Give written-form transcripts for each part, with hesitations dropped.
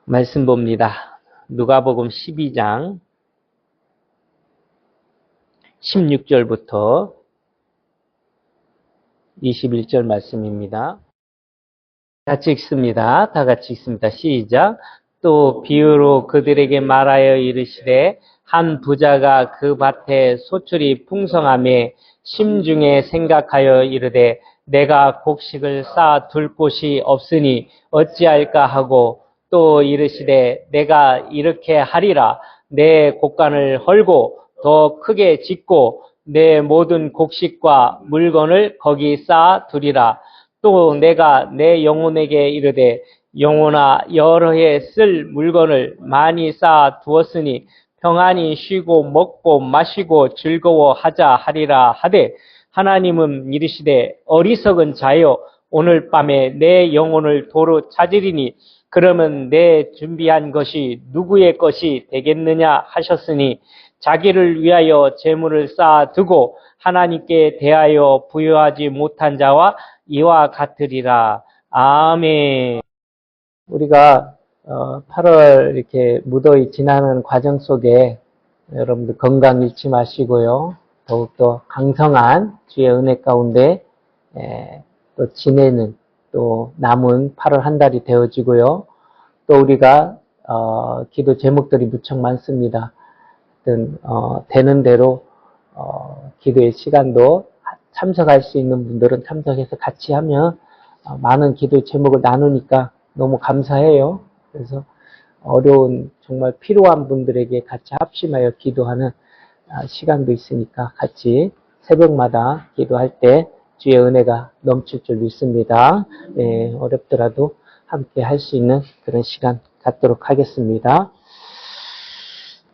말씀 봅니다. 누가복음 12장 16절부터 21절 말씀입니다. 같이 읽습니다. 다 같이 읽습니다. 시작. 또 비유로 그들에게 말하여 이르시되 한 부자가 그 밭에 소출이 풍성함에 심중에 생각하여 이르되 내가 곡식을 쌓아 둘 곳이 없으니 어찌할까 하고 또 이르시되 내가 이렇게 하리라. 내 곡간을 헐고 더 크게 짓고 내 모든 곡식과 물건을 거기 쌓아 두리라. 또 내가 내 영혼에게 이르되 영혼아 여러 해 쓸 물건을 많이 쌓아 두었으니 평안히 쉬고 먹고 마시고 즐거워하자 하리라 하되 하나님은 이르시되 어리석은 자여 오늘 밤에 내 영혼을 도로 찾으리니 그러면 내 준비한 것이 누구의 것이 되겠느냐 하셨으니 자기를 위하여 재물을 쌓아두고 하나님께 대하여 부여하지 못한 자와 이와 같으리라. 아멘. 우리가 8월 이렇게 무더위 지나는 과정 속에 여러분들 건강 잃지 마시고요. 더욱더 강성한 주의 은혜 가운데 또 지내는 또 남은 8월 한 달이 되어지고요. 또 우리가 기도 제목들이 무척 많습니다. 되는 대로 기도의 시간도 참석할 수 있는 분들은 참석해서 같이 하면 많은 기도 제목을 나누니까 너무 감사해요. 그래서 어려운 정말 필요한 분들에게 같이 합심하여 기도하는 시간도 있으니까 같이 새벽마다 기도할 때 주의 은혜가 넘칠 줄 믿습니다. 어렵더라도 함께 할 수 있는 그런 시간 갖도록 하겠습니다.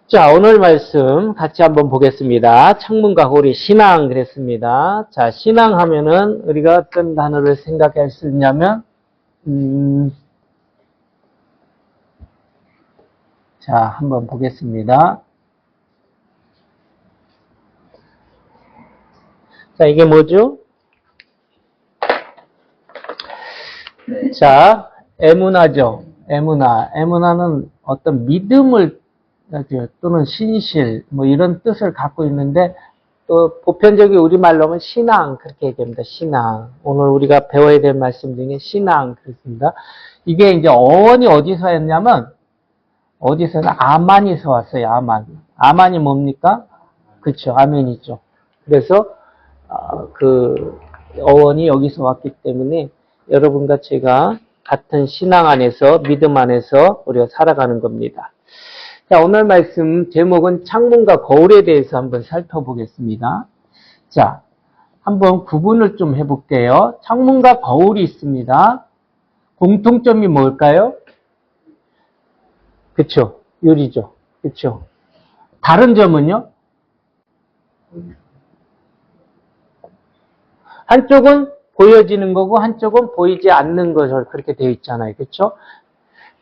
자, 오늘 말씀 같이 한번 보겠습니다. 창문과 거울이 신앙 그랬습니다. 자, 신앙 하면은 우리가 어떤 단어를 생각할 수 있냐면 자, 한번 보겠습니다. 자, 이게 뭐죠? 자, 에무나죠. 에무나는 어떤 믿음을 또는 신실 뭐 이런 뜻을 갖고 있는데 또 보편적인 우리말로 하면 신앙 그렇게 얘기합니다. 신앙. 오늘 우리가 배워야 될 말씀 중에 신앙 그렇습니다. 이게 이제 어원이 어디서 했냐면 어디서는 아만에서 왔어요. 아만이 뭡니까? 그렇죠. 아멘이죠. 그래서 그 어원이 여기서 왔기 때문에 여러분과 제가 같은 신앙 안에서 믿음 안에서 우리가 살아가는 겁니다. 자, 오늘 말씀 제목은 창문과 거울에 대해서 한번 살펴보겠습니다. 자, 한번 구분을 좀 해볼게요. 창문과 거울이 있습니다. 공통점이 뭘까요? 그쵸? 유리죠. 그쵸? 다른 점은요? 한쪽은 보여지는 거고 한쪽은 보이지 않는 것을 그렇게 되어 있잖아요. 그쵸?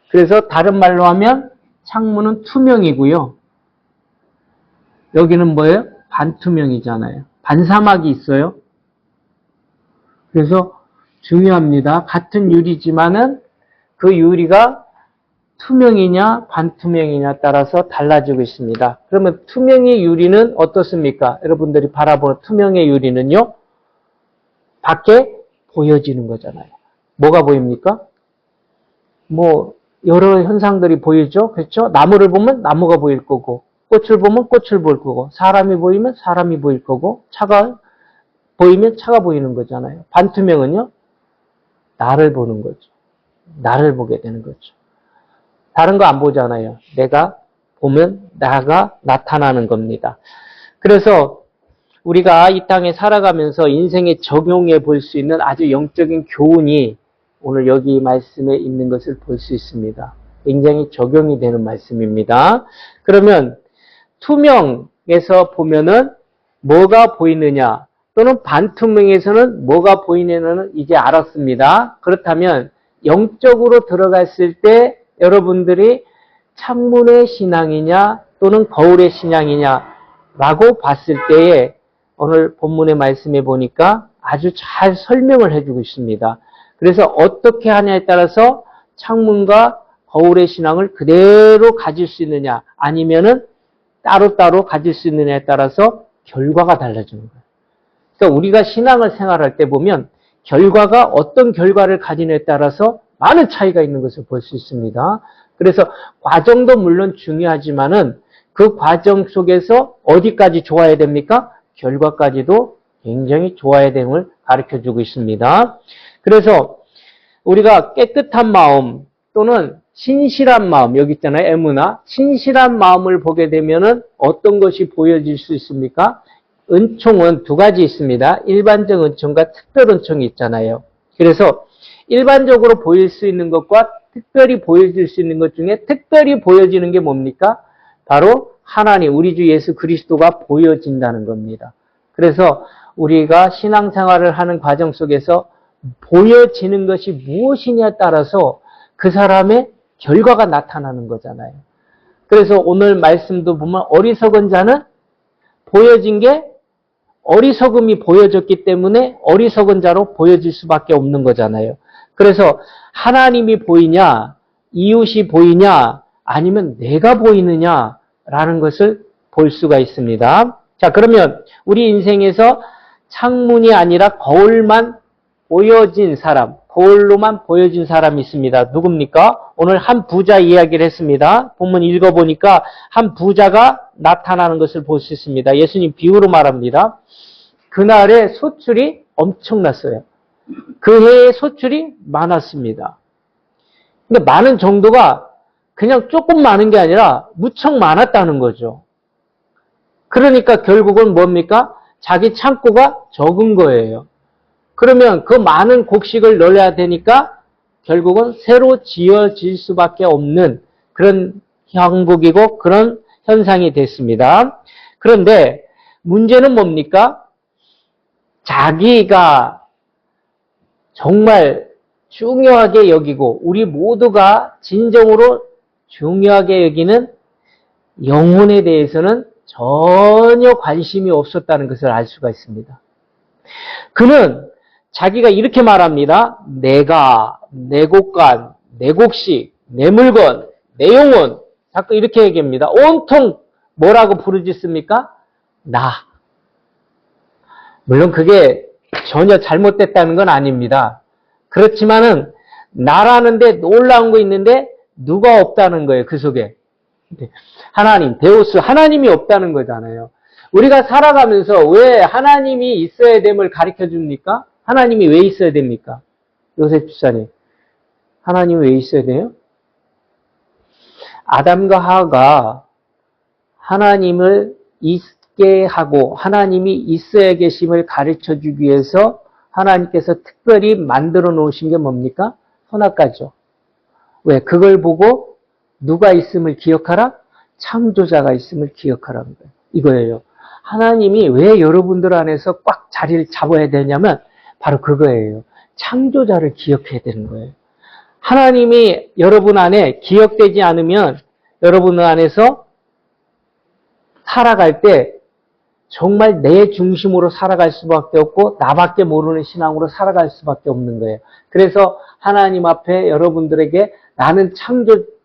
그래서 다른 말로 하면 창문은 투명이고요. 여기는 뭐예요? 반투명이잖아요. 반사막이 있어요. 그래서 중요합니다. 같은 유리지만은 그 유리가 투명이냐 반투명이냐 따라서 달라지고 있습니다. 그러면 투명의 유리는 어떻습니까? 여러분들이 바라보는 투명의 유리는요. 밖에 보여지는 거잖아요. 뭐가 보입니까? 뭐 여러 현상들이 보이죠. 그렇죠? 나무를 보면 나무가 보일 거고 꽃을 보면 꽃을 볼 거고 사람이 보이면 사람이 보일 거고 차가 보이면 차가 보이는 거잖아요. 반투명은요. 나를 보는 거죠. 나를 보게 되는 거죠. 다른 거 안 보잖아요. 내가 보면 나가 나타나는 겁니다. 그래서 우리가 이 땅에 살아가면서 인생에 적용해 볼 수 있는 아주 영적인 교훈이 오늘 여기 말씀에 있는 것을 볼 수 있습니다. 굉장히 적용이 되는 말씀입니다. 그러면 투명에서 보면은 뭐가 보이느냐 또는 반투명에서는 뭐가 보이느냐는 이제 알았습니다. 그렇다면 영적으로 들어갔을 때 여러분들이 창문의 신앙이냐 또는 거울의 신앙이냐라고 봤을 때에 오늘 본문의 말씀에 보니까 아주 잘 설명을 해주고 있습니다. 그래서 어떻게 하냐에 따라서 창문과 거울의 신앙을 그대로 가질 수 있느냐 아니면은 따로따로 가질 수 있느냐에 따라서 결과가 달라지는 거예요. 그러니까 우리가 신앙을 생활할 때 보면 결과가 어떤 결과를 가지느냐에 따라서 많은 차이가 있는 것을 볼 수 있습니다. 그래서 과정도 물론 중요하지만은 그 과정 속에서 어디까지 좋아야 됩니까? 결과까지도 굉장히 좋아야 됨을 가르쳐주고 있습니다. 그래서 우리가 깨끗한 마음 또는 신실한 마음, 여기 있잖아요. 에무나. 신실한 마음을 보게 되면은 어떤 것이 보여질 수 있습니까? 은총은 두 가지 있습니다. 일반적 은총과 특별 은총이 있잖아요. 그래서 일반적으로 보일 수 있는 것과 특별히 보여질 수 있는 것 중에 특별히 보여지는 게 뭡니까? 바로 하나님, 우리 주 예수 그리스도가 보여진다는 겁니다. 그래서 우리가 신앙생활을 하는 과정 속에서 보여지는 것이 무엇이냐에 따라서 그 사람의 결과가 나타나는 거잖아요. 그래서 오늘 말씀도 보면 어리석은 자는 보여진 게 어리석음이 보여졌기 때문에 어리석은 자로 보여질 수밖에 없는 거잖아요. 그래서 하나님이 보이냐, 이웃이 보이냐, 아니면 내가 보이느냐라는 것을 볼 수가 있습니다. 자, 그러면 우리 인생에서 창문이 아니라 거울만 보여진 사람, 거울로만 보여진 사람이 있습니다. 누굽니까? 오늘 한 부자 이야기를 했습니다. 본문 읽어보니까 한 부자가 나타나는 것을 볼 수 있습니다. 예수님 비유로 말합니다. 그날의 소출이 엄청났어요. 그 해의 소출이 많았습니다. 근데 많은 정도가 그냥 조금 많은 게 아니라 무척 많았다는 거죠. 그러니까 결국은 뭡니까? 자기 창고가 적은 거예요. 그러면 그 많은 곡식을 넣어야 되니까 결국은 새로 지어질 수밖에 없는 그런 형국이고 그런 현상이 됐습니다. 그런데 문제는 뭡니까? 자기가 정말 중요하게 여기고 우리 모두가 진정으로 중요하게 여기는 영혼에 대해서는 전혀 관심이 없었다는 것을 알 수가 있습니다. 그는 자기가 이렇게 말합니다. 내가, 내 곳간, 내 곡식, 내 물건, 내 영혼 자꾸 이렇게 얘기합니다. 온통 뭐라고 부르짖습니까? 나. 물론 그게 전혀 잘못됐다는 건 아닙니다. 그렇지만은 나라는데 놀라운 거 있는데 누가 없다는 거예요. 그 속에. 하나님, 데우스, 하나님이 없다는 거잖아요. 우리가 살아가면서 왜 하나님이 있어야 됨을 가르쳐 줍니까? 하나님이 왜 있어야 됩니까? 요셉 집사님. 하나님이 왜 있어야 돼요? 아담과 하와가 하나님을 있게 하고 하나님이 있어야 계심을 가르쳐 주기 위해서 하나님께서 특별히 만들어 놓으신 게 뭡니까? 선악과죠. 왜? 그걸 보고 누가 있음을 기억하라? 창조자가 있음을 기억하라는 거예요. 이거예요. 하나님이 왜 여러분들 안에서 꽉 자리를 잡아야 되냐면 바로 그거예요. 창조자를 기억해야 되는 거예요. 하나님이 여러분 안에 기억되지 않으면 여러분 안에서 살아갈 때 정말 내 중심으로 살아갈 수밖에 없고 나밖에 모르는 신앙으로 살아갈 수밖에 없는 거예요. 그래서 하나님 앞에 여러분들에게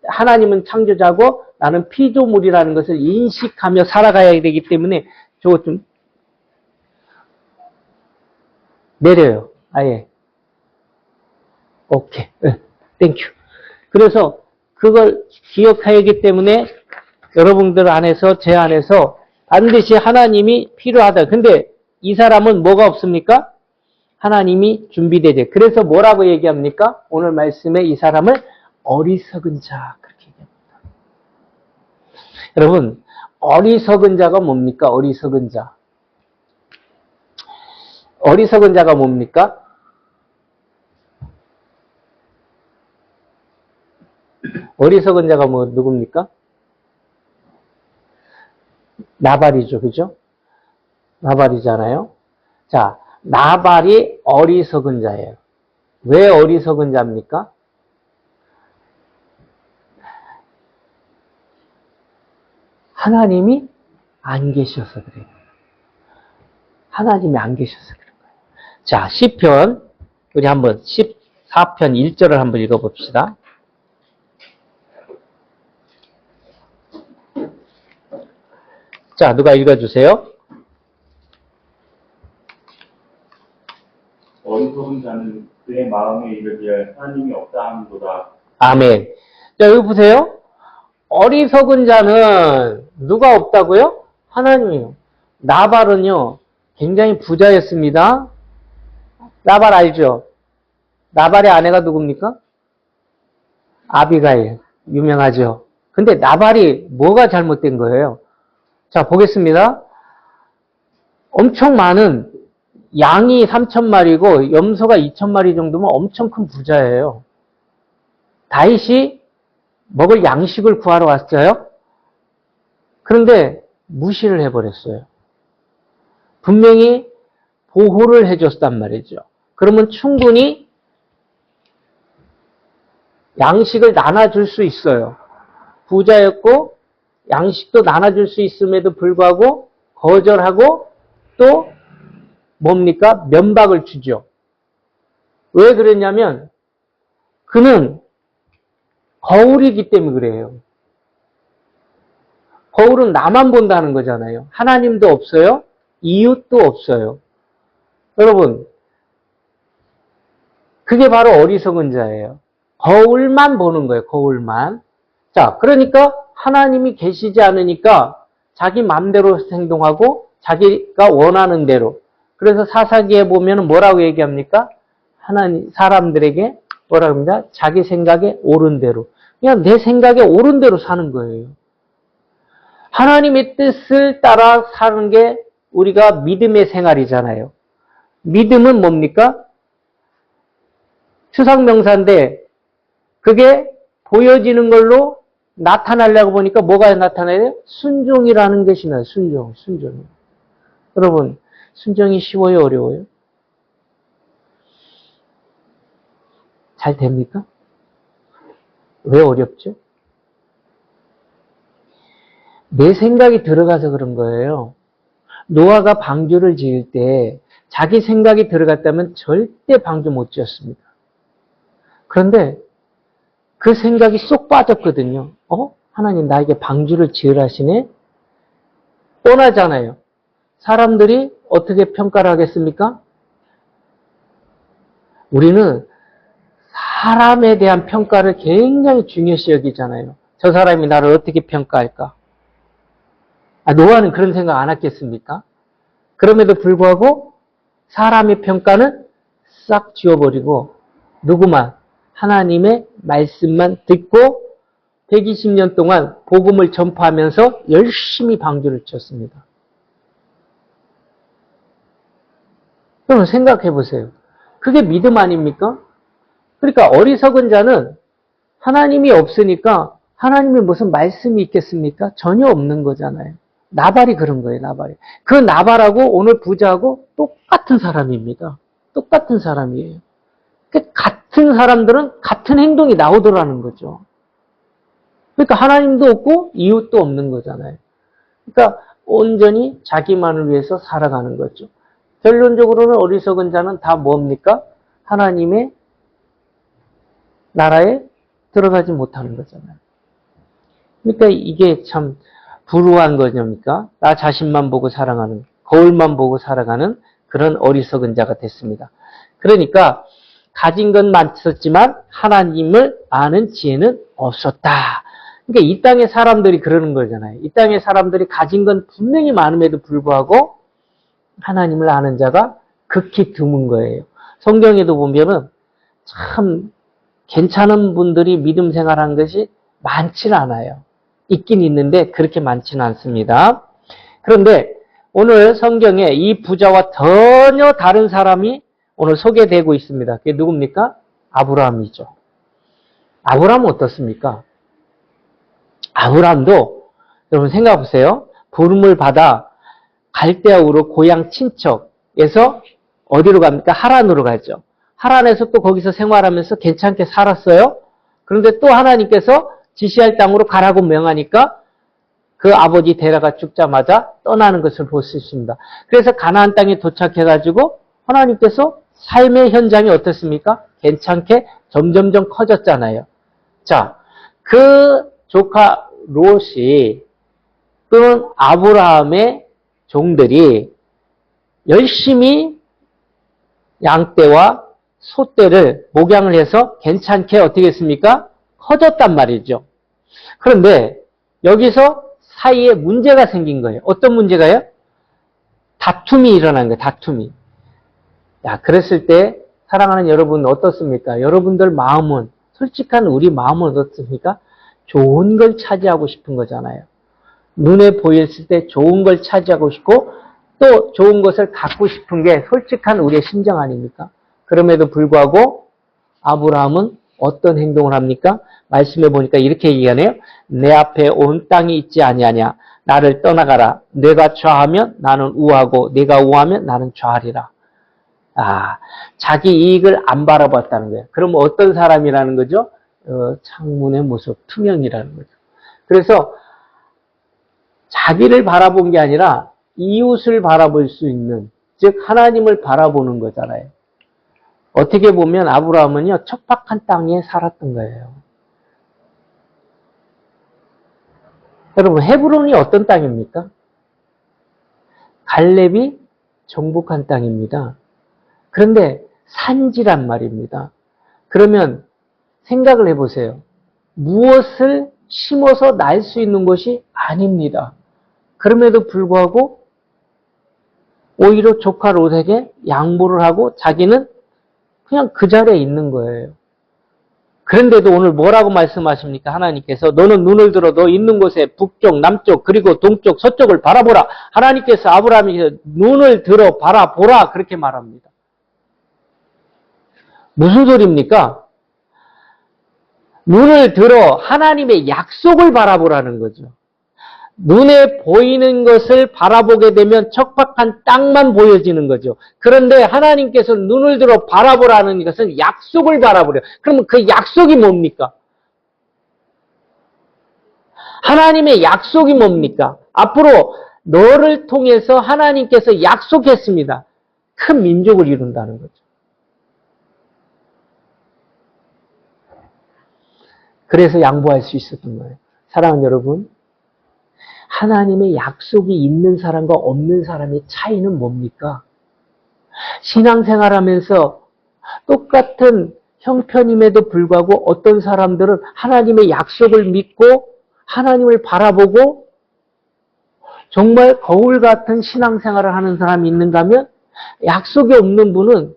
하나님은 창조자고 나는 피조물이라는 것을 인식하며 살아가야 되기 때문에 저거 좀 내려요. 아예. 오케이. 땡큐. 그래서 그걸 기억해야 하기 때문에 여러분들 안에서 제 안에서 반드시 하나님이 필요하다. 근데 이 사람은 뭐가 없습니까? 하나님이 준비되죠. 그래서 뭐라고 얘기합니까? 오늘 말씀에 이 사람을 어리석은 자 그렇게 얘기합니다. 여러분 어리석은 자가 뭡니까? 어리석은 자. 어리석은 자가 뭡니까? 어리석은 자가 누굽니까? 나발이죠. 그죠? 나발이잖아요. 자, 나발이 어리석은 자예요. 왜 어리석은 자입니까? 하나님이 안 계셔서 그래요. 하나님이 안 계셔서 그런 거예요. 자, 시편 우리 한번 14편 1절을 한번 읽어봅시다. 자, 누가 읽어주세요. 어리석은 자는 그의 마음에 이르기를 하나님이 없다 하는도다. 아멘. 자, 여기 보세요. 어리석은 자는 누가 없다고요? 하나님이요. 나발은요, 굉장히 부자였습니다. 나발 알죠? 나발의 아내가 누굽니까? 아비가일. 유명하죠. 근데 나발이 뭐가 잘못된 거예요? 자, 보겠습니다. 엄청 많은 양이 3,000마리고 염소가 2,000마리 정도면 엄청 큰 부자예요. 다윗이 먹을 양식을 구하러 왔어요. 그런데 무시를 해버렸어요. 분명히 보호를 해줬단 말이죠. 그러면 충분히 양식을 나눠줄 수 있어요. 부자였고 양식도 나눠줄 수 있음에도 불구하고 거절하고 또 뭡니까? 면박을 주죠. 왜 그랬냐면 그는 거울이기 때문에 그래요. 거울은 나만 본다는 거잖아요. 하나님도 없어요. 이웃도 없어요. 여러분, 그게 바로 어리석은 자예요. 거울만 보는 거예요. 거울만. 자, 그러니까 하나님이 계시지 않으니까 자기 마음대로 행동하고 자기가 원하는 대로. 그래서 사사기에 보면 뭐라고 얘기합니까? 하나님, 사람들에게 뭐라고 합니다? 자기 생각에 옳은 대로. 그냥 내 생각에 옳은 대로 사는 거예요. 하나님의 뜻을 따라 사는 게 우리가 믿음의 생활이잖아요. 믿음은 뭡니까? 추상명사인데 그게 보여지는 걸로 나타나려고 보니까 뭐가 나타나요? 순종이라는 것이 나요. 순종. 여러분, 순종이 쉬워요? 어려워요? 잘 됩니까? 왜 어렵죠? 내 생각이 들어가서 그런 거예요. 노아가 방주를 지을 때 자기 생각이 들어갔다면 절대 방주 못 지었습니다. 그런데 그 생각이 쏙 빠졌거든요. 하나님 나에게 방주를 지으라시네? 뻔하잖아요. 사람들이 어떻게 평가를 하겠습니까? 우리는 사람에 대한 평가를 굉장히 중요시 여기잖아요. 저 사람이 나를 어떻게 평가할까? 노아는 그런 생각 안 했겠습니까? 그럼에도 불구하고 사람의 평가는 싹 지워버리고 누구만 하나님의 말씀만 듣고 120년 동안 복음을 전파하면서 열심히 방주를 쳤습니다. 여러분 생각해 보세요. 그게 믿음 아닙니까? 그러니까 어리석은 자는 하나님이 없으니까 하나님의 무슨 말씀이 있겠습니까? 전혀 없는 거잖아요. 나발이 그런 거예요, 나발이. 그 나발하고 오늘 부자하고 똑같은 사람입니다. 똑같은 사람이에요. 같은 사람들은 같은 행동이 나오더라는 거죠. 그러니까 하나님도 없고 이웃도 없는 거잖아요. 그러니까 온전히 자기만을 위해서 살아가는 거죠. 결론적으로는 어리석은 자는 다 뭡니까? 하나님의 나라에 들어가지 못하는 거잖아요. 그러니까 이게 참 불우한 거냐입니까? 나 자신만 보고 살아가는, 거울만 보고 살아가는 그런 어리석은 자가 됐습니다. 그러니까 가진 건 많았지만 하나님을 아는 지혜는 없었다. 그러니까 이 땅의 사람들이 그러는 거잖아요. 이 땅의 사람들이 가진 건 분명히 많음에도 불구하고 하나님을 아는 자가 극히 드문 거예요. 성경에도 보면은 참 괜찮은 분들이 믿음 생활하는 것이 많지는 않아요. 있긴 있는데 그렇게 많지는 않습니다. 그런데 오늘 성경에 이 부자와 전혀 다른 사람이 오늘 소개되고 있습니다. 그게 누굽니까? 아브라함이죠. 아브라함은 어떻습니까? 아브라함도 여러분 생각해 보세요. 부름을 받아 갈대아 우르 고향 친척에서 어디로 갑니까? 하란으로 가죠. 하란에서 또 거기서 생활하면서 괜찮게 살았어요. 그런데 또 하나님께서 지시할 땅으로 가라고 명하니까 그 아버지 데라가 죽자마자 떠나는 것을 볼 수 있습니다. 그래서 가나안 땅에 도착해가지고 하나님께서 삶의 현장이 어떻습니까? 괜찮게 점점점 커졌잖아요. 자, 그 조카 롯이 또는 아브라함의 종들이 열심히 양떼와 소떼를 목양을 해서 괜찮게 어떻게 했습니까? 커졌단 말이죠. 그런데 여기서 사이에 문제가 생긴 거예요. 어떤 문제가요? 다툼이 일어난 거예요. 다툼이. 야, 그랬을 때 사랑하는 여러분 어떻습니까? 여러분들 마음은, 솔직한 우리 마음은 어떻습니까? 좋은 걸 차지하고 싶은 거잖아요. 눈에 보였을 때 좋은 걸 차지하고 싶고 또 좋은 것을 갖고 싶은 게 솔직한 우리의 심정 아닙니까? 그럼에도 불구하고 아브라함은 어떤 행동을 합니까? 말씀해 보니까 이렇게 얘기하네요. 내 앞에 온 땅이 있지 아니하냐. 나를 떠나가라. 내가 좌하면 나는 우하고 내가 우하면 나는 좌하리라. 아, 자기 이익을 안 바라봤다는 거예요. 그럼 어떤 사람이라는 거죠? 창문의 모습, 투명이라는 거죠. 그래서 자기를 바라본 게 아니라 이웃을 바라볼 수 있는, 즉 하나님을 바라보는 거잖아요. 어떻게 보면 아브라함은요, 척박한 땅에 살았던 거예요. 여러분, 헤브론이 어떤 땅입니까? 갈렙이 정복한 땅입니다. 그런데 산지란 말입니다. 그러면 생각을 해보세요. 무엇을 심어서 날 수 있는 것이 아닙니다. 그럼에도 불구하고 오히려 조카 롯에게 양보를 하고 자기는 그냥 그 자리에 있는 거예요. 그런데도 오늘 뭐라고 말씀하십니까? 하나님께서 너는 눈을 들어 너 있는 곳에 북쪽, 남쪽, 그리고 동쪽, 서쪽을 바라보라. 하나님께서 아브라함에게 눈을 들어 바라보라 그렇게 말합니다. 무슨 소리입니까? 눈을 들어 하나님의 약속을 바라보라는 거죠. 눈에 보이는 것을 바라보게 되면 척박한 땅만 보여지는 거죠. 그런데 하나님께서 눈을 들어 바라보라는 것은 약속을 바라보려. 그러면 그 약속이 뭡니까? 하나님의 약속이 뭡니까? 앞으로 너를 통해서 하나님께서 약속했습니다. 큰 민족을 이룬다는 거죠. 그래서 양보할 수 있었던 거예요. 사랑하는 여러분, 하나님의 약속이 있는 사람과 없는 사람의 차이는 뭡니까? 신앙생활하면서 똑같은 형편임에도 불구하고 어떤 사람들은 하나님의 약속을 믿고 하나님을 바라보고 정말 거울 같은 신앙생활을 하는 사람이 있는가 하면 약속이 없는 분은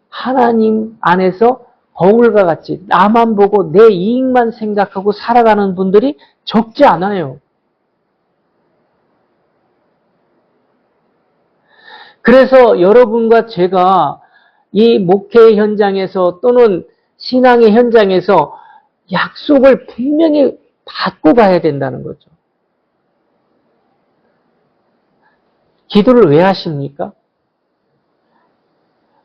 하나님 안에서 거울과 같이 나만 보고 내 이익만 생각하고 살아가는 분들이 적지 않아요. 그래서 여러분과 제가 이 목회 현장에서 또는 신앙의 현장에서 약속을 분명히 받고 가야 된다는 거죠. 기도를 왜 하십니까?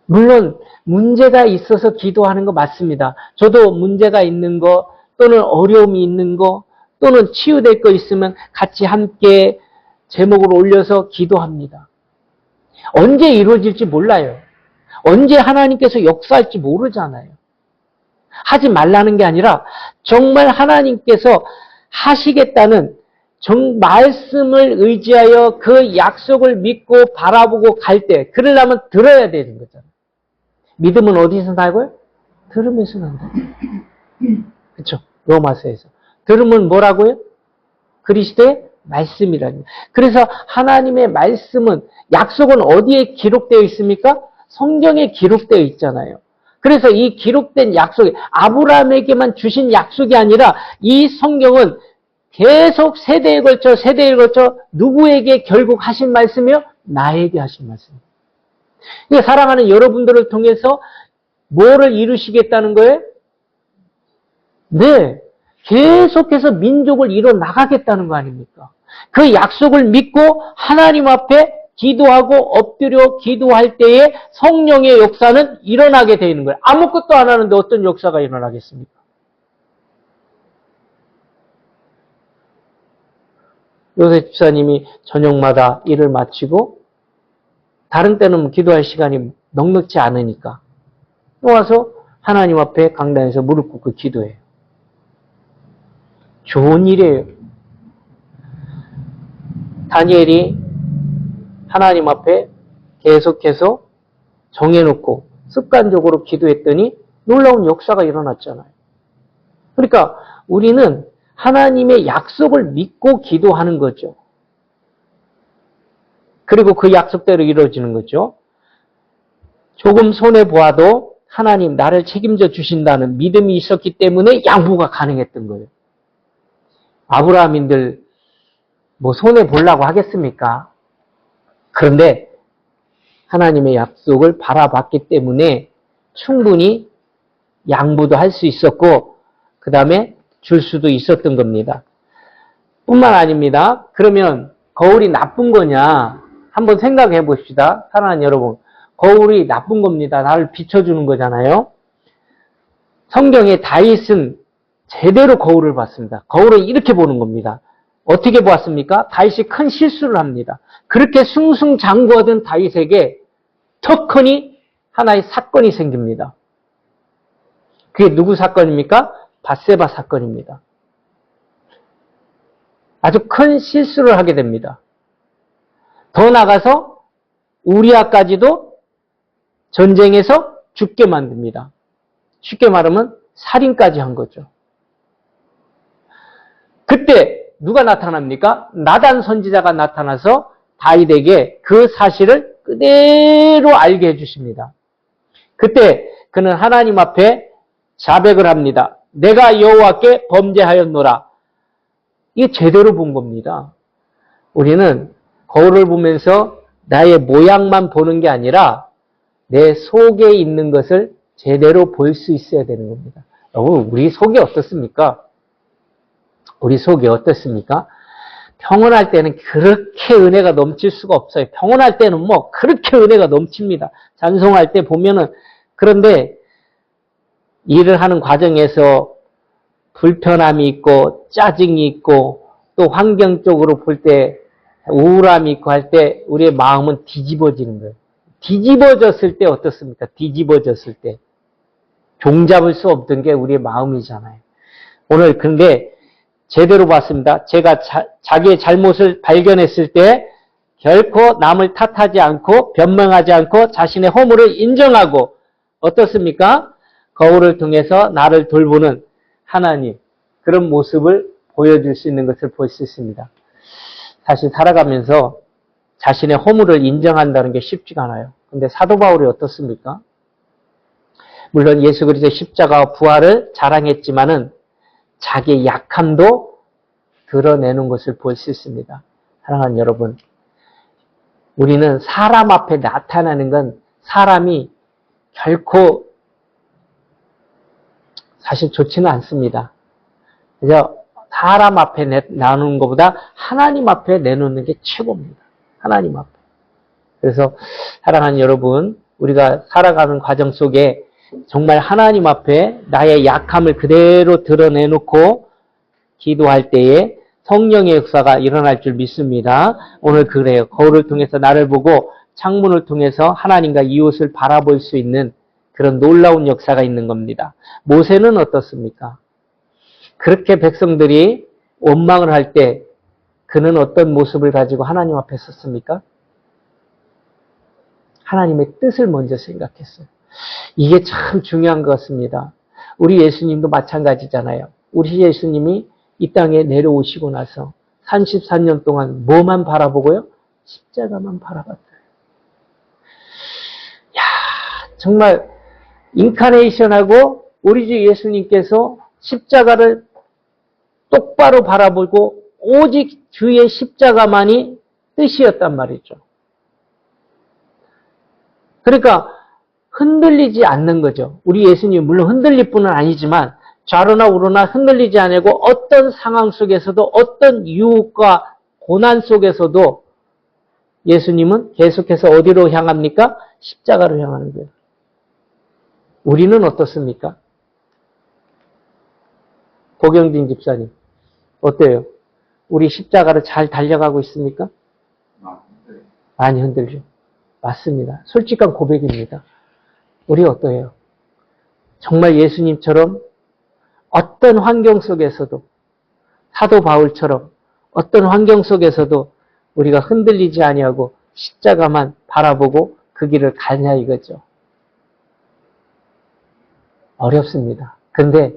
물론 문제가 있어서 기도하는 거 맞습니다. 저도 문제가 있는 거 또는 어려움이 있는 거 또는 치유될 거 있으면 같이 함께 제목을 올려서 기도합니다. 언제 이루어질지 몰라요. 언제 하나님께서 역사할지 모르잖아요. 하지 말라는 게 아니라 정말 하나님께서 하시겠다는 말씀을 의지하여 그 약속을 믿고 바라보고 갈 때 그러려면 들어야 되는 거잖아요. 믿음은 어디서 나고요? 들으면서 난다. 그렇죠? 로마서에서. 들으면 뭐라고요? 그리스도의 말씀이라니. 그래서 하나님의 말씀은 약속은 어디에 기록되어 있습니까? 성경에 기록되어 있잖아요. 그래서 이 기록된 약속이 아브라함에게만 주신 약속이 아니라 이 성경은 계속 세대에 걸쳐 누구에게 결국 하신 말씀이요? 나에게 하신 말씀이에요. 그러니까 사랑하는 여러분들을 통해서 뭐를 이루시겠다는 거예요? 네. 계속해서 민족을 이뤄 나가겠다는 거 아닙니까? 그 약속을 믿고 하나님 앞에 기도하고 엎드려 기도할 때에 성령의 역사는 일어나게 되는 거예요. 아무것도 안 하는데 어떤 역사가 일어나겠습니까? 요새 집사님이 저녁마다 일을 마치고 다른 때는 기도할 시간이 넉넉지 않으니까 와서 하나님 앞에 강단에서 무릎 꿇고 기도해요. 좋은 일이에요. 다니엘이 하나님 앞에 계속해서 정해놓고 습관적으로 기도했더니 놀라운 역사가 일어났잖아요. 그러니까 우리는 하나님의 약속을 믿고 기도하는 거죠. 그리고 그 약속대로 이루어지는 거죠. 조금 손해보아도 하나님 나를 책임져 주신다는 믿음이 있었기 때문에 양보가 가능했던 거예요. 아브라함인들 뭐 손해보려고 하겠습니까? 그런데 하나님의 약속을 바라봤기 때문에 충분히 양보도 할 수 있었고 그 다음에 줄 수도 있었던 겁니다. 뿐만 아닙니다. 그러면 거울이 나쁜 거냐? 한번 생각해 봅시다. 사랑하는 여러분. 거울이 나쁜 겁니다. 나를 비춰주는 거잖아요. 성경에 다윗은 제대로 거울을 봤습니다. 거울을 이렇게 보는 겁니다. 어떻게 보았습니까? 다윗이 큰 실수를 합니다. 그렇게 승승장구하던 다윗에게 턱하니 하나의 사건이 생깁니다. 그게 누구 사건입니까? 밧세바 사건입니다. 아주 큰 실수를 하게 됩니다. 더 나가서 우리아까지도 전쟁에서 죽게 만듭니다. 쉽게 말하면 살인까지 한 거죠. 그때 누가 나타납니까? 나단 선지자가 나타나서 다윗에게 그 사실을 그대로 알게 해주십니다. 그때 그는 하나님 앞에 자백을 합니다. 내가 여호와께 범죄하였노라. 이게 제대로 본 겁니다. 우리는 거울을 보면서 나의 모양만 보는 게 아니라 내 속에 있는 것을 제대로 볼 수 있어야 되는 겁니다. 여러분, 우리 속이 어떻습니까? 우리 속이 어떻습니까? 평온할 때는 그렇게 은혜가 넘칠 수가 없어요. 평온할 때는 뭐 그렇게 은혜가 넘칩니다. 찬송할 때 보면은. 그런데 일을 하는 과정에서 불편함이 있고 짜증이 있고 또 환경적으로 볼 때 우울함이 있고 할 때 우리의 마음은 뒤집어지는 거예요. 뒤집어졌을 때 어떻습니까? 뒤집어졌을 때 종잡을 수 없던 게 우리의 마음이잖아요. 오늘 근데 제대로 봤습니다. 제가 자기의 잘못을 발견했을 때 결코 남을 탓하지 않고 변명하지 않고 자신의 허물을 인정하고 어떻습니까? 거울을 통해서 나를 돌보는 하나님, 그런 모습을 보여줄 수 있는 것을 볼 수 있습니다. 사실 살아가면서 자신의 허물을 인정한다는 게 쉽지가 않아요. 근데 사도 바울이 어떻습니까? 물론 예수 그리스도의 십자가와 부활을 자랑했지만은 자기의 약함도 드러내는 것을 볼 수 있습니다. 사랑하는 여러분, 우리는 사람 앞에 나타나는 건 사람이 결코 사실 좋지는 않습니다. 그래서 사람 앞에 나누는 것보다 하나님 앞에 내놓는 게 최고입니다. 하나님 앞에. 그래서 사랑하는 여러분, 우리가 살아가는 과정 속에 정말 하나님 앞에 나의 약함을 그대로 드러내놓고 기도할 때에 성령의 역사가 일어날 줄 믿습니다. 오늘 그래요. 거울을 통해서 나를 보고 창문을 통해서 하나님과 이웃을 바라볼 수 있는 그런 놀라운 역사가 있는 겁니다. 모세는 어떻습니까? 그렇게 백성들이 원망을 할 때 그는 어떤 모습을 가지고 하나님 앞에 섰습니까? 하나님의 뜻을 먼저 생각했어요. 이게 참 중요한 것 같습니다. 우리 예수님도 마찬가지잖아요. 우리 예수님이 이 땅에 내려오시고 나서 34년 동안 뭐만 바라보고요? 십자가만 바라봤어요. 야, 정말 인카네이션하고 우리 주 예수님께서 십자가를 똑바로 바라보고 오직 주의 십자가만이 뜻이었단 말이죠. 그러니까 흔들리지 않는 거죠. 우리 예수님 물론 흔들릴 뿐은 아니지만 좌로나 우로나 흔들리지 않고 어떤 상황 속에서도 어떤 유혹과 고난 속에서도 예수님은 계속해서 어디로 향합니까? 십자가로 향하는 거예요. 우리는 어떻습니까? 고경진 집사님 어때요? 우리 십자가를 잘 달려가고 있습니까? 많이 흔들죠. 맞습니다. 솔직한 고백입니다. 우리 어떠해요? 정말 예수님처럼 어떤 환경 속에서도 사도 바울처럼 어떤 환경 속에서도 우리가 흔들리지 아니하고 십자가만 바라보고 그 길을 가냐 이거죠. 어렵습니다. 근데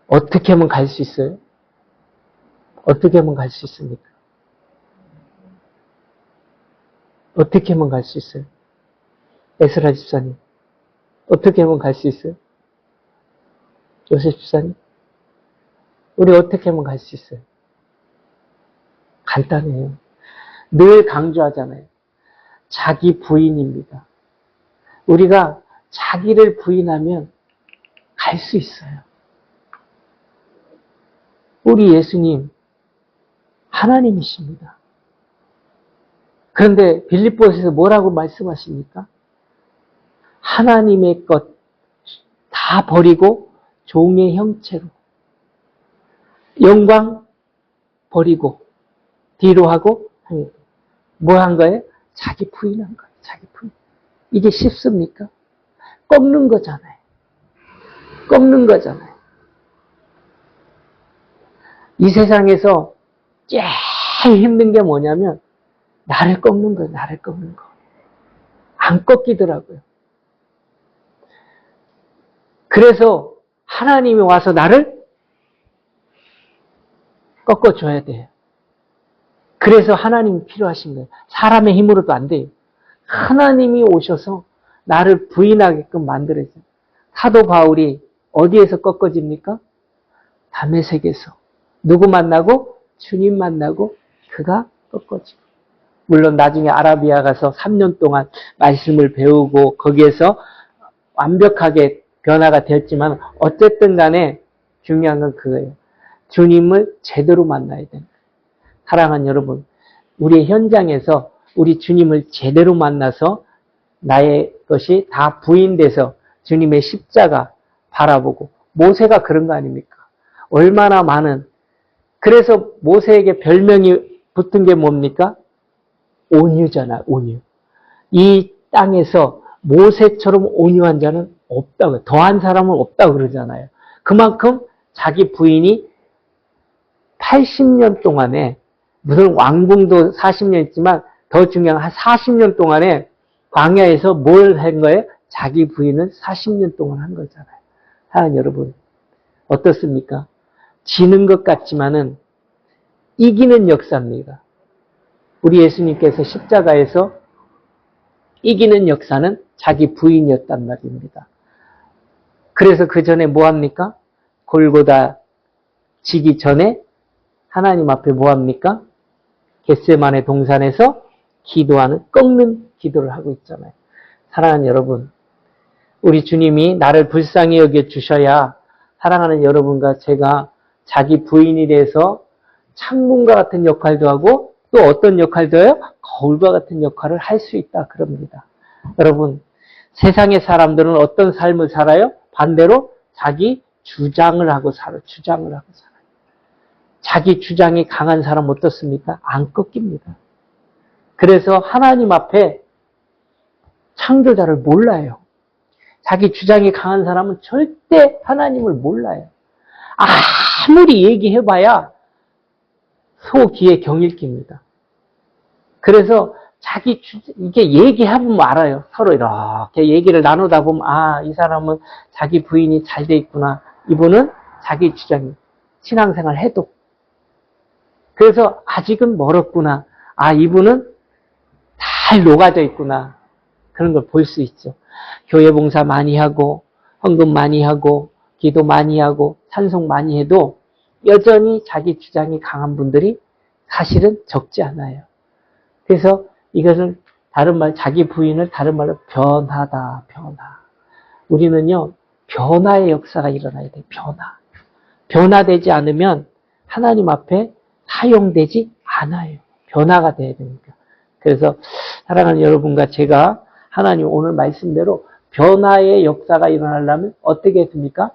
어떻게 하면 갈 수 있어요? 어떻게 하면 갈 수 있습니까? 어떻게 하면 갈 수 있어요? 에스라 집사님, 어떻게 하면 갈 수 있어요? 요셉 집사님, 우리 어떻게 하면 갈 수 있어요? 간단해요. 늘 강조하잖아요. 자기 부인입니다. 우리가 자기를 부인하면 갈 수 있어요. 우리 예수님, 하나님이십니다. 그런데 빌립보서에서 뭐라고 말씀하십니까? 하나님의 것 다 버리고 종의 형체로 영광 버리고 뒤로 하고 뭐 한 거예요? 자기 부인한 거예요. 자기 부인. 이게 쉽습니까? 꺾는 거잖아요. 꺾는 거잖아요. 이 세상에서 제일 힘든 게 뭐냐면 나를 꺾는 거예요. 나를 꺾는 거. 안 꺾이더라고요. 그래서 하나님이 와서 나를 꺾어줘야 돼요. 그래서 하나님이 필요하신 거예요. 사람의 힘으로도 안 돼요. 하나님이 오셔서 나를 부인하게끔 만들어줘요. 사도 바울이 어디에서 꺾어집니까? 다메섹에서. 누구 만나고? 주님 만나고 그가 꺾어지고. 물론 나중에 아라비아 가서 3년 동안 말씀을 배우고 거기에서 완벽하게 변화가 되었지만 어쨌든 간에 중요한 건 그거예요. 주님을 제대로 만나야 됩니다. 사랑하는 여러분, 우리의 현장에서 우리 주님을 제대로 만나서 나의 것이 다 부인돼서 주님의 십자가 바라보고 모세가 그런 거 아닙니까? 얼마나 많은 그래서 모세에게 별명이 붙은 게 뭡니까? 온유잖아, 온유. 이 땅에서 모세처럼 온유한 자는 없다고, 더한 사람은 없다고 그러잖아요. 그만큼 자기 부인이 80년 동안에, 무슨 왕궁도 40년 있지만 더 중요한 한 40년 동안에 광야에서 뭘 한 거예요? 자기 부인은 40년 동안 한 거잖아요. 사랑하는 여러분, 어떻습니까? 지는 것 같지만은 이기는 역사입니다. 우리 예수님께서 십자가에서 이기는 역사는 자기 부인이었단 말입니다. 그래서 그 전에 뭐 합니까? 골고다 지기 전에 하나님 앞에 뭐 합니까? 겟세마네 동산에서 기도하는 꺾는 기도를 하고 있잖아요. 사랑하는 여러분, 우리 주님이 나를 불쌍히 여겨 주셔야 사랑하는 여러분과 제가 자기 부인이 돼서 창문과 같은 역할도 하고 또 어떤 역할도 해요? 거울과 같은 역할을 할 수 있다 그럽니다. 여러분, 세상의 사람들은 어떤 삶을 살아요? 반대로 자기 주장을 하고 살아요. 주장을 하고 살아요. 자기 주장이 강한 사람 어떻습니까? 안 꺾입니다. 그래서 하나님 앞에 창조자를 몰라요. 자기 주장이 강한 사람은 절대 하나님을 몰라요. 아무리 얘기해봐야 소 귀에 경일 깁니다. 그래서 이게 얘기해보면 알아요. 서로 이렇게 얘기를 나누다 보면, 이 사람은 자기 부인이 잘 돼 있구나. 이분은 자기 주장이 신앙생활 해도. 그래서 아직은 멀었구나. 이분은 잘 녹아져 있구나. 그런 걸 볼 수 있죠. 교회 봉사 많이 하고, 헌금 많이 하고, 기도 많이 하고, 찬송 많이 해도 여전히 자기 주장이 강한 분들이 사실은 적지 않아요. 그래서 이것은 자기 부인을 다른 말로 변화다, 변화. 우리는요, 변화의 역사가 일어나야 돼요, 변화. 변화되지 않으면 하나님 앞에 사용되지 않아요. 변화가 돼야 됩니다. 그래서 사랑하는 여러분과 제가 하나님 오늘 말씀대로 변화의 역사가 일어나려면 어떻게 했습니까?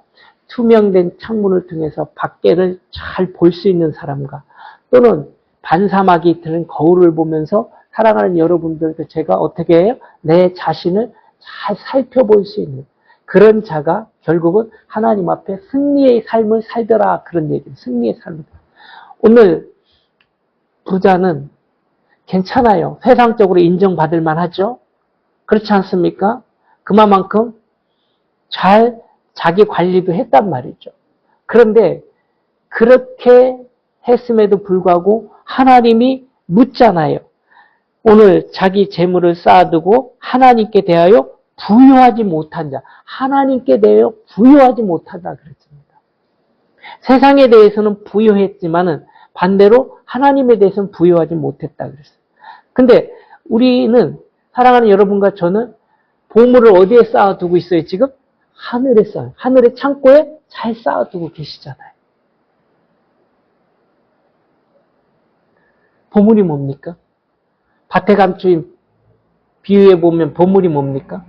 투명된 창문을 통해서 밖에를 잘 볼 수 있는 사람과 또는 반사막이 드는 거울을 보면서 사랑하는 여러분들도 제가 어떻게 해요? 내 자신을 잘 살펴볼 수 있는 그런 자가 결국은 하나님 앞에 승리의 삶을 살더라 그런 얘기예요. 승리의 삶을. 오늘 부자는 괜찮아요. 세상적으로 인정받을 만하죠. 그렇지 않습니까? 그만큼 잘 자기 관리도 했단 말이죠. 그런데 그렇게 했음에도 불구하고 하나님이 묻잖아요. 오늘 자기 재물을 쌓아두고 하나님께 대하여 부요하지 못한 자, 하나님께 대하여 부요하지 못하다 그랬습니다. 세상에 대해서는 부요했지만은 반대로 하나님에 대해서는 부요하지 못했다 그랬어요. 근데 우리는 사랑하는 여러분과 저는 보물을 어디에 쌓아두고 있어요 지금? 하늘에 쌓아요. 하늘의 창고에 잘 쌓아두고 계시잖아요. 보물이 뭡니까? 밭에 감추인 비유에 보면 보물이 뭡니까?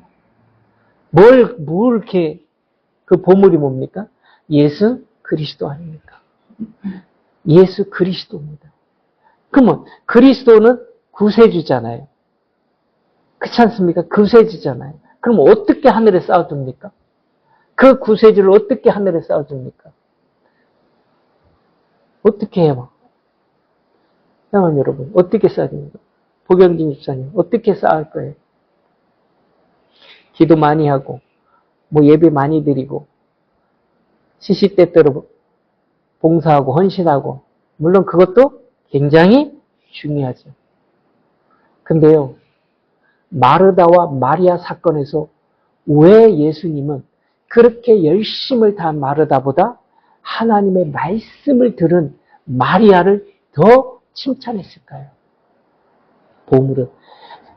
뭘 이렇게 그 보물이 뭡니까? 예수 그리스도 아닙니까? 예수 그리스도입니다. 그러면 그리스도는 구세주잖아요. 그렇지 않습니까? 구세주잖아요. 그럼 어떻게 하늘에 쌓아둡니까? 그 구세주를 어떻게 하늘에 쌓아둡니까? 어떻게 해요? 사랑하는 여러분, 어떻게 쌓아줍니까? 보경진 집사님, 어떻게 쌓을 거예요? 기도 많이 하고, 예배 많이 드리고, 시시때때로 봉사하고, 헌신하고, 물론 그것도 굉장히 중요하죠. 근데요, 마르다와 마리아 사건에서 왜 예수님은 그렇게 열심을 다한 마르다보다 하나님의 말씀을 들은 마리아를 더 칭찬했을까요? 보물은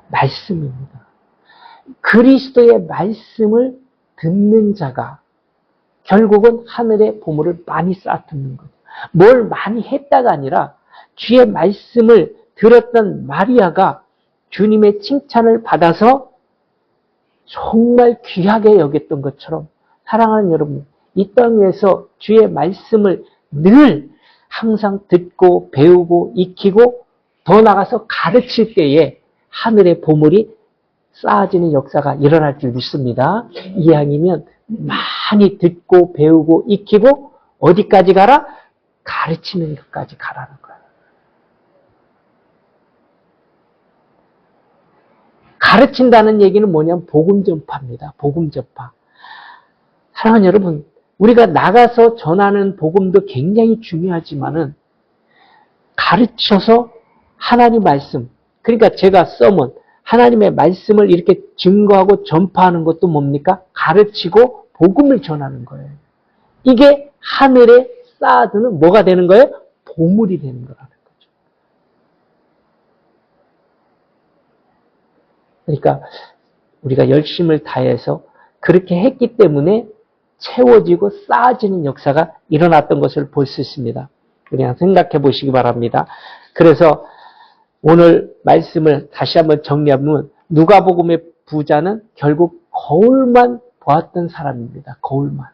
말씀입니다. 그리스도의 말씀을 듣는 자가 결국은 하늘의 보물을 많이 쌓아두는 거죠. 뭘 많이 했다가 아니라 주의 말씀을 들었던 마리아가 주님의 칭찬을 받아서 정말 귀하게 여겼던 것처럼 사랑하는 여러분, 이 땅 위에서 주의 말씀을 늘 항상 듣고 배우고 익히고 더 나아가서 가르칠 때에 하늘의 보물이 쌓아지는 역사가 일어날 줄 믿습니다. 이왕이면 많이 듣고 배우고 익히고 어디까지 가라? 가르치는 것까지 가라는 거예요. 가르친다는 얘기는 뭐냐면 복음 전파입니다. 복음 전파. 사랑하는 여러분, 우리가 나가서 전하는 복음도 굉장히 중요하지만은 가르쳐서 하나님 말씀, 그러니까 제가 써본 하나님의 말씀을 이렇게 증거하고 전파하는 것도 뭡니까? 가르치고 복음을 전하는 거예요. 이게 하늘에 쌓아두는 뭐가 되는 거예요? 보물이 되는 거라는 거죠. 그러니까 우리가 열심을 다해서 그렇게 했기 때문에 채워지고 쌓아지는 역사가 일어났던 것을 볼 수 있습니다. 그냥 생각해 보시기 바랍니다. 그래서 오늘 말씀을 다시 한번 정리하면 누가복음의 부자는 결국 거울만 보았던 사람입니다. 거울만.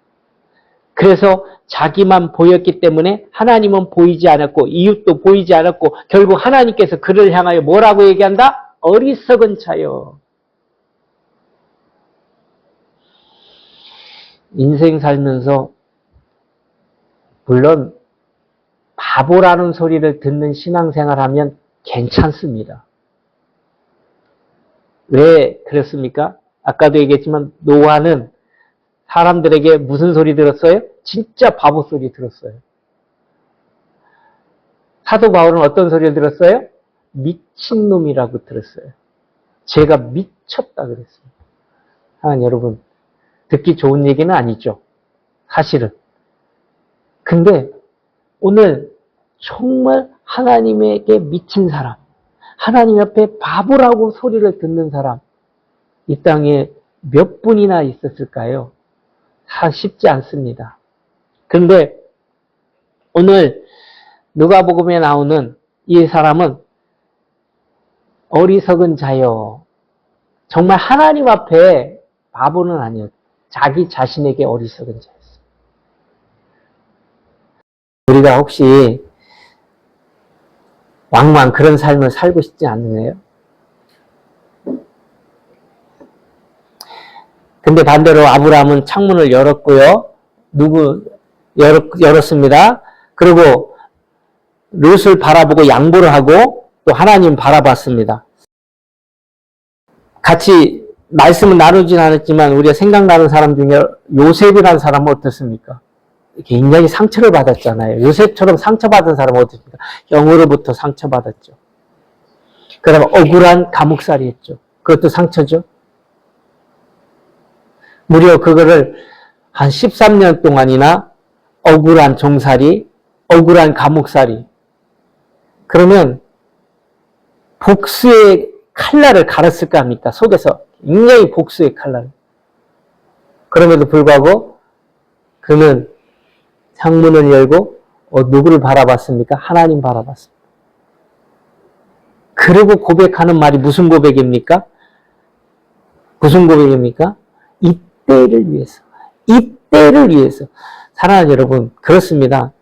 그래서 자기만 보였기 때문에 하나님은 보이지 않았고 이웃도 보이지 않았고 결국 하나님께서 그를 향하여 뭐라고 얘기한다? 어리석은 자여. 인생 살면서 물론 바보라는 소리를 듣는 신앙생활하면 괜찮습니다. 왜 그렇습니까? 아까도 얘기했지만 노아는 사람들에게 무슨 소리 들었어요? 진짜 바보 소리 들었어요. 사도 바울은 어떤 소리를 들었어요? 미친놈이라고 들었어요. 제가 미쳤다 그랬어요. 여러분, 듣기 좋은 얘기는 아니죠. 사실은. 근데 오늘 정말 하나님에게 미친 사람, 하나님 앞에 바보라고 소리를 듣는 사람, 이 땅에 몇 분이나 있었을까요? 쉽지 않습니다. 그런데 오늘 누가복음에 나오는 이 사람은 어리석은 자요. 정말 하나님 앞에 바보는 아니었어요. 자기 자신에게 어리석은 자였어요. 우리가 혹시 왕왕 그런 삶을 살고 싶지 않으세요? 근데 반대로 아브라함은 창문을 열었고요. 열었습니다. 그리고 롯을 바라보고 양보를 하고 또 하나님 바라봤습니다. 같이 말씀은 나누진 않았지만 우리가 생각나는 사람 중에 요셉이라는 사람은 어떻습니까? 굉장히 상처를 받았잖아요. 요셉처럼 상처받은 사람은 어떻습니까? 영으로부터 상처받았죠. 그 다음에 억울한 감옥살이 했죠. 그것도 상처죠. 무려 그거를 한 13년 동안이나 억울한 종살이, 억울한 감옥살이. 그러면 복수의 칼날을 갈았을까 합니까? 속에서 굉장히 복수의 칼날. 그럼에도 불구하고 그는 창문을 열고 누구를 바라봤습니까? 하나님 바라봤습니다. 그리고 고백하는 말이 무슨 고백입니까? 무슨 고백입니까? 이때를 위해서. 이때를 위해서. 사랑하는 여러분, 그렇습니다.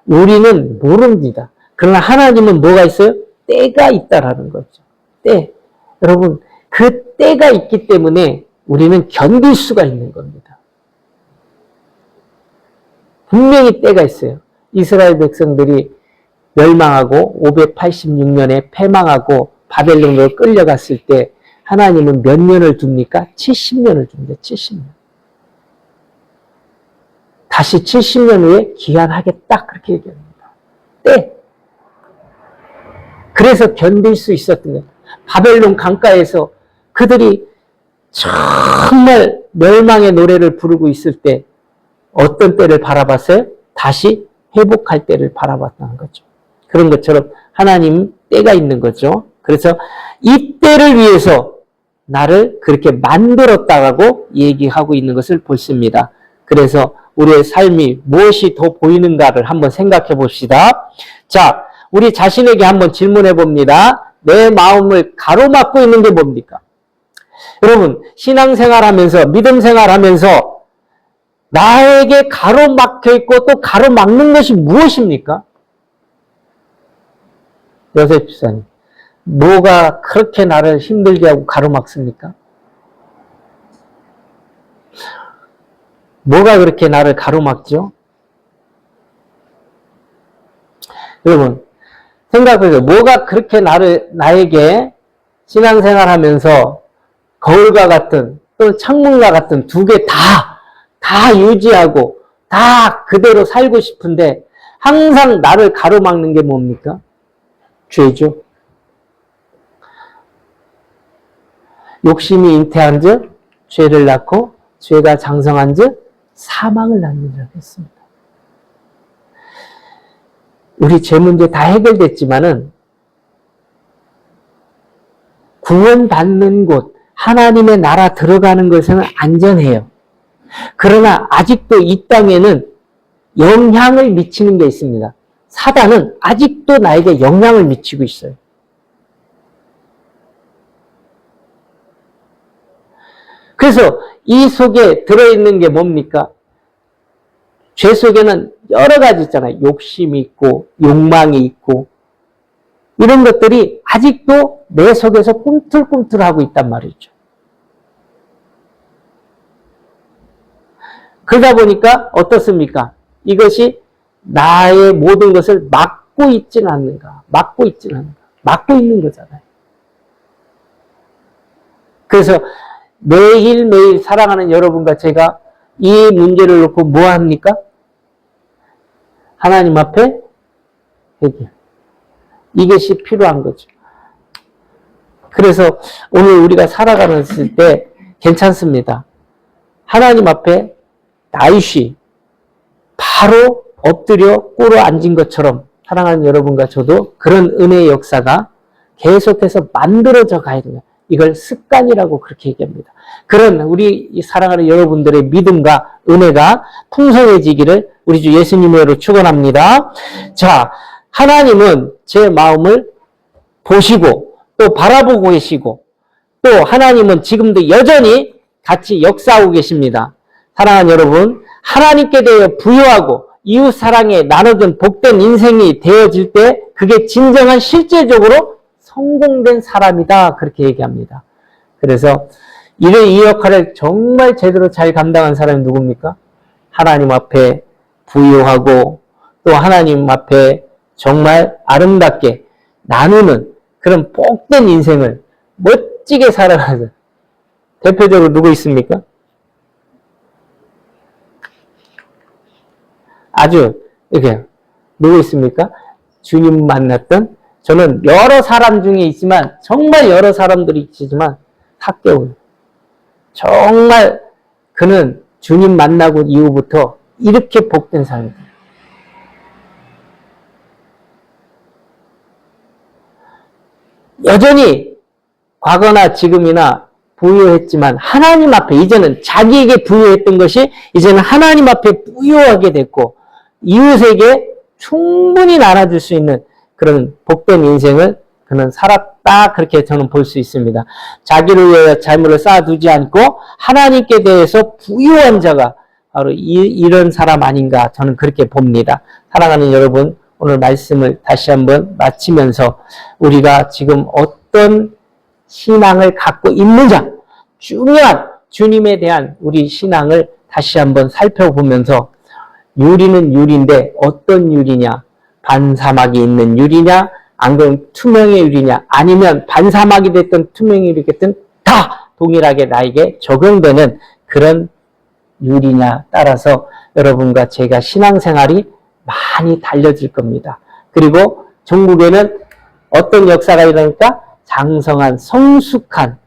우리는 모릅니다. 그러나 하나님은 뭐가 있어요? 때가 있다라는 거죠. 때. 여러분, 그 때가 있기 때문에 우리는 견딜 수가 있는 겁니다. 분명히 때가 있어요. 이스라엘 백성들이 멸망하고 586년에 패망하고 바벨론으로 끌려갔을 때 하나님은 몇 년을 둡니까? 70년을 줍니다. 70년. 다시 70년 후에 귀환하겠다. 그렇게 얘기합니다. 때. 그래서 견딜 수 있었던 거예요. 바벨론 강가에서 그들이 정말 멸망의 노래를 부르고 있을 때 어떤 때를 바라봤어요? 다시 회복할 때를 바라봤다는 거죠. 그런 것처럼 하나님 때가 있는 거죠. 그래서 이 때를 위해서 나를 그렇게 만들었다라고 얘기하고 있는 것을 보십니다. 그래서 우리의 삶이 무엇이 더 보이는가를 한번 생각해 봅시다. 자, 우리 자신에게 한번 질문해 봅니다. 내 마음을 가로막고 있는 게 뭡니까? 여러분, 신앙생활 하면서, 믿음 생활 하면서 나에게 가로막혀 있고 또 가로막는 것이 무엇입니까? 요셉 집사님, 뭐가 그렇게 나를 힘들게 하고 가로막습니까? 뭐가 그렇게 나를 가로막죠? 여러분, 생각해보세요. 뭐가 그렇게 나에게 신앙생활 하면서 거울과 같은 또는 창문과 같은 두 개 다 유지하고 다 그대로 살고 싶은데 항상 나를 가로막는 게 뭡니까? 죄죠. 욕심이 잉태한 즉 죄를 낳고 죄가 장성한 즉 사망을 낳는다고 했습니다. 우리 죄 문제 다 해결됐지만은 구원받는 곳, 하나님의 나라 들어가는 것은 안전해요. 그러나 아직도 이 땅에는 영향을 미치는 게 있습니다. 사단은 아직도 나에게 영향을 미치고 있어요. 그래서 이 속에 들어있는 게 뭡니까? 죄 속에는 여러 가지 있잖아요. 욕심이 있고 욕망이 있고 이런 것들이 아직도 내 속에서 꿈틀꿈틀하고 있단 말이죠. 그러다 보니까 어떻습니까? 이것이 나의 모든 것을 막고 있지는 않는가? 막고 있지는 않는가? 막고 있는 거잖아요. 그래서 매일매일 사랑하는 여러분과 제가 이 문제를 놓고 뭐 합니까? 하나님 앞에 해결. 이것이 필요한 거죠. 그래서 오늘 우리가 살아가는 때 괜찮습니다. 하나님 앞에 다윗이 바로 엎드려 꿇어 앉은 것처럼 사랑하는 여러분과 저도 그런 은혜의 역사가 계속해서 만들어져 가야 됩니다. 이걸 습관이라고 그렇게 얘기합니다. 그런 우리 사랑하는 여러분들의 믿음과 은혜가 풍성해지기를 우리 주 예수님으로 축원합니다. 자, 하나님은 제 마음을 보시고 또 바라보고 계시고 또 하나님은 지금도 여전히 같이 역사하고 계십니다. 사랑하는 여러분, 하나님께 대해 부여하고 이웃 사랑에 나눠준 복된 인생이 되어질 때 그게 진정한 실제적으로 성공된 사람이다. 그렇게 얘기합니다. 그래서 이 역할을 정말 제대로 잘 감당한 사람이 누굽니까? 하나님 앞에 부여하고 또 하나님 앞에 정말 아름답게 나누는 그런 복된 인생을 멋지게 살아가는 대표적으로 누구 있습니까? 아주 이렇게 누구 있습니까? 주님 만났던 저는 여러 사람 중에 있지만 정말 여러 사람들이 있지만 삭개오 정말 그는 주님 만나고 이후부터 이렇게 복된 삶입니다. 여전히 과거나 지금이나 부유했지만 하나님 앞에 이제는 자기에게 부유했던 것이 이제는 하나님 앞에 부유하게 됐고 이웃에게 충분히 나눠줄 수 있는 그런 복된 인생을 그는 살았다 그렇게 저는 볼 수 있습니다. 자기를 위하여 재물을 쌓아두지 않고 하나님께 대해서 부유한 자가 바로 이런 사람 아닌가 저는 그렇게 봅니다. 사랑하는 여러분 오늘 말씀을 다시 한번 마치면서 우리가 지금 어떤 신앙을 갖고 있느냐 중요한 주님에 대한 우리 신앙을 다시 한번 살펴보면서 유리는 유리인데 어떤 유리냐 반사막이 있는 유리냐 안 그러면 투명의 유리냐 아니면 반사막이 됐든 투명의 유리 됐든 다 동일하게 나에게 적용되는 그런 유리냐 따라서 여러분과 제가 신앙생활이 많이 달려질 겁니다. 그리고 종국에는 어떤 역사가 일어날까? 장성한 성숙한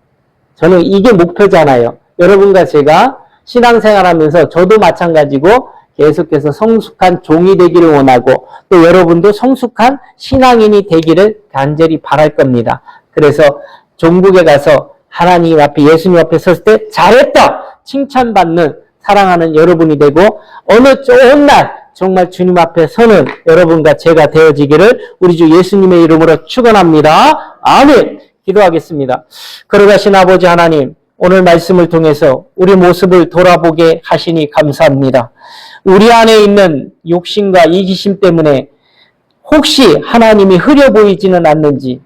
저는 이게 목표잖아요. 여러분과 제가 신앙생활하면서 저도 마찬가지고 계속해서 성숙한 종이 되기를 원하고 또 여러분도 성숙한 신앙인이 되기를 간절히 바랄 겁니다. 그래서 종국에 가서 하나님 앞에 예수님 앞에 섰을 때 잘했다 칭찬받는 사랑하는 여러분이 되고 어느 좋은 날 정말 주님 앞에 서는 여러분과 제가 되어지기를 우리 주 예수님의 이름으로 축원합니다. 아멘. 기도하겠습니다. 걸어가신 아버지 하나님 오늘 말씀을 통해서 우리 모습을 돌아보게 하시니 감사합니다. 우리 안에 있는 욕심과 이기심 때문에 혹시 하나님이 흐려 보이지는 않는지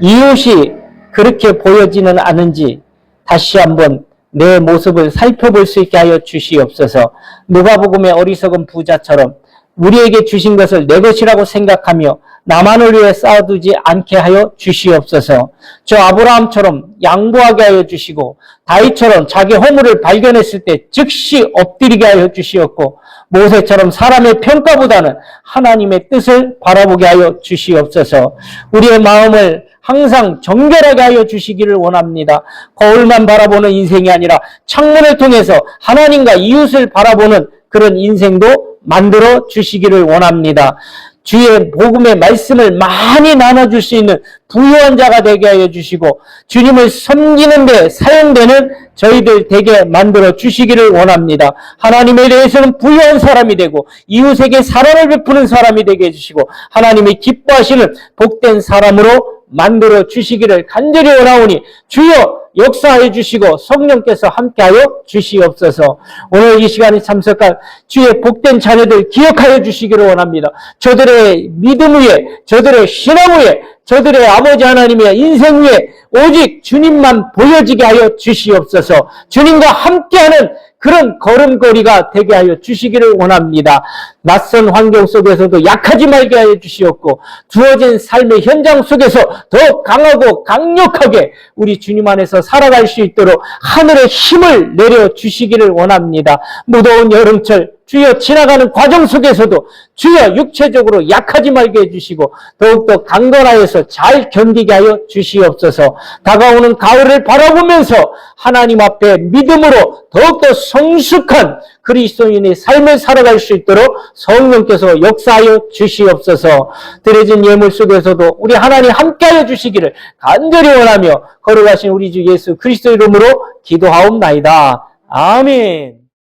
이웃이 그렇게 보여지는 않은지 다시 한번 내 모습을 살펴볼 수 있게 하여 주시옵소서. 누가복음의 어리석은 부자처럼 우리에게 주신 것을 내 것이라고 생각하며 나만을 위해 쌓아두지 않게 하여 주시옵소서. 저 아브라함처럼 양보하게 하여 주시고 다윗처럼 자기 허물을 발견했을 때 즉시 엎드리게 하여 주시옵고 모세처럼 사람의 평가보다는 하나님의 뜻을 바라보게 하여 주시옵소서. 우리의 마음을 항상 정결하게 하여 주시기를 원합니다. 거울만 바라보는 인생이 아니라 창문을 통해서 하나님과 이웃을 바라보는 그런 인생도 만들어 주시기를 원합니다. 주의 복음의 말씀을 많이 나눠줄 수 있는 부유한 자가 되게 하여 주시고 주님을 섬기는 데 사용되는 저희들 되게 만들어 주시기를 원합니다. 하나님에 대해서는 부유한 사람이 되고 이웃에게 사랑을 베푸는 사람이 되게 해주시고 하나님이 기뻐하시는 복된 사람으로 만들어 주시기를 간절히 원하오니 주여 역사해 주시고 성령께서 함께하여 주시옵소서. 오늘 이 시간에 참석한 주의 복된 자녀들 기억하여 주시기를 원합니다. 저들의 믿음 위에 저들의 신앙 위에 저들의 아버지 하나님의 인생 위에 오직 주님만 보여지게 하여 주시옵소서. 주님과 함께하는 그런 걸음걸이가 되게 하여 주시기를 원합니다. 낯선 환경 속에서도 약하지 말게 하여 주시옵고 주어진 삶의 현장 속에서 더 강하고 강력하게 우리 주님 안에서 살아갈 수 있도록 하늘의 힘을 내려 주시기를 원합니다. 무더운 여름철 주여 지나가는 과정 속에서도 주여 육체적으로 약하지 말게 해주시고 더욱더 강건하여서 잘 견디게 하여 주시옵소서. 다가오는 가을을 바라보면서 하나님 앞에 믿음으로 더욱더 성숙한 그리스도인의 삶을 살아갈 수 있도록 성령께서 역사하여 주시옵소서. 드려진 예물 속에서도 우리 하나님 함께하여 주시기를 간절히 원하며 걸어가신 우리 주 예수 그리스도 이름으로 기도하옵나이다. 아멘.